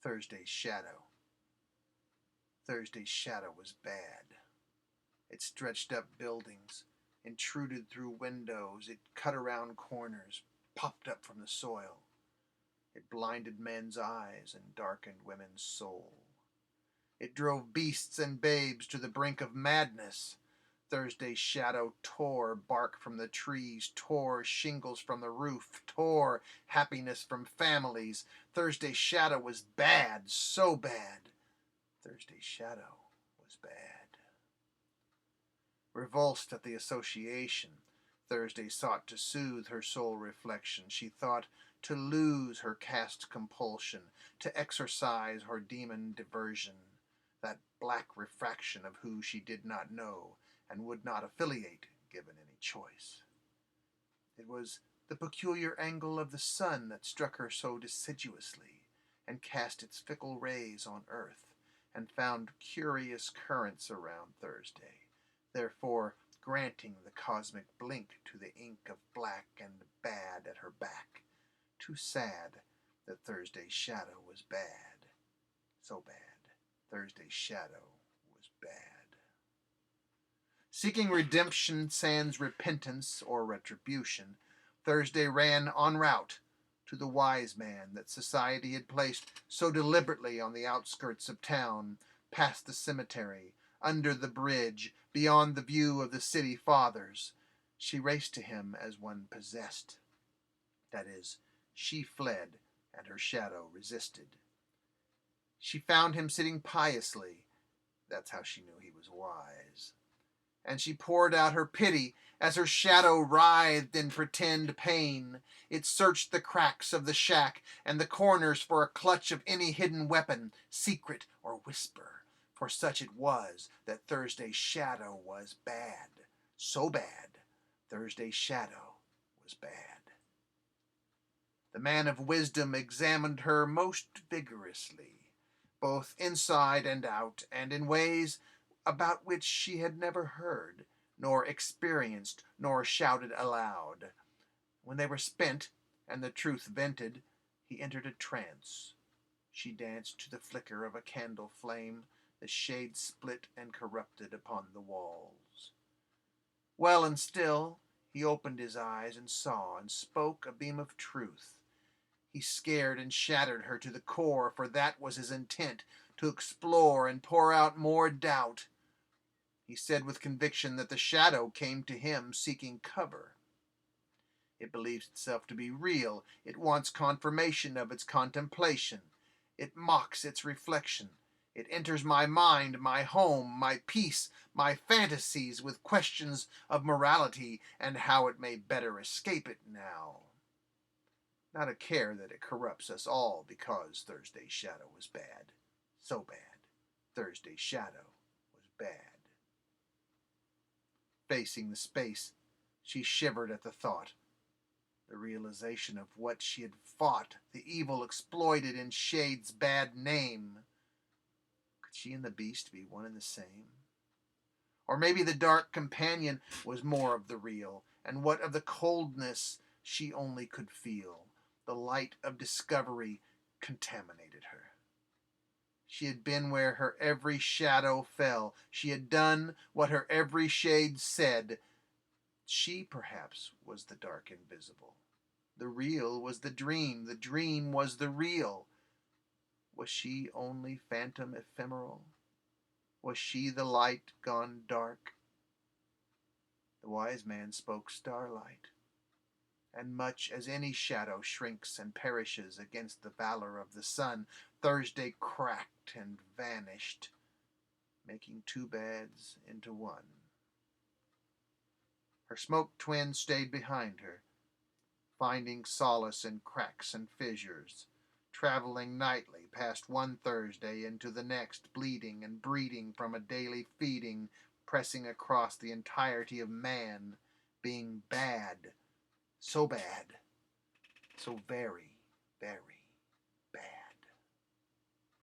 Thursday's shadow. Thursday's shadow was bad. It stretched up buildings, intruded through windows, it cut around corners, popped up from the soil. It blinded men's eyes and darkened women's soul. It drove beasts and babes to the brink of madness. Thursday's shadow tore bark from the trees, tore shingles from the roof, tore happiness from families. Thursday's shadow was bad, so bad. Thursday's shadow was bad. Revulsed at the association, Thursday sought to soothe her soul reflection. She thought to lose her caste compulsion, to exorcise her demon diversion, that black refraction of who she did not know and would not affiliate given any choice. It was the peculiar angle of the sun that struck her so deciduously and cast its fickle rays on earth and found curious currents around Thursday, therefore granting the cosmic blink to the ink of black and bad at her back. Too sad that Thursday's shadow was bad. So bad. Thursday's shadow was bad. Seeking redemption sans repentance or retribution, Thursday ran en route to the wise man that society had placed so deliberately on the outskirts of town, past the cemetery, under the bridge, beyond the view of the city fathers. She raced to him as one possessed. That is, she fled, and her shadow resisted. She found him sitting piously. That's how she knew he was wise. And she poured out her pity as her shadow writhed in pretend pain. It searched the cracks of the shack and the corners for a clutch of any hidden weapon, secret or whisper. For such it was that Thursday's shadow was bad. So bad, Thursday's shadow was bad. The man of wisdom examined her most vigorously, both inside and out, and in ways about which she had never heard, nor experienced, nor shouted aloud. When they were spent, and the truth vented, he entered a trance. She danced to the flicker of a candle flame, the shade split and corrupted upon the walls. Well and still, he opened his eyes and saw and spoke a beam of truth. He scared and shattered her to the core, for that was his intent, to explore and pour out more doubt. He said with conviction that the shadow came to him seeking cover. It believes itself to be real. It wants confirmation of its contemplation. It mocks its reflection. It enters my mind, my home, my peace, my fantasies with questions of morality and how it may better escape it now. Not a care that it corrupts us all because Thursday's shadow was bad. So bad. Thursday's shadow was bad. Facing the space, she shivered at the thought. The realization of what she had fought, the evil exploited in Shade's bad name. Could she and the beast be one and the same? Or maybe the dark companion was more of the real, and what of the coldness she only could feel. The light of discovery contaminated her. She had been where her every shadow fell. She had done what her every shade said. She, perhaps, was the dark invisible. The real was the dream was the real. Was she only phantom ephemeral? Was she the light gone dark? The wise man spoke starlight. And much as any shadow shrinks and perishes against the valor of the sun, Thursday cracked and vanished, making two bads into one. Her smoke twin stayed behind her, finding solace in cracks and fissures, traveling nightly past one Thursday into the next, bleeding and breeding from a daily feeding, pressing across the entirety of man, being bad. So bad, so very, very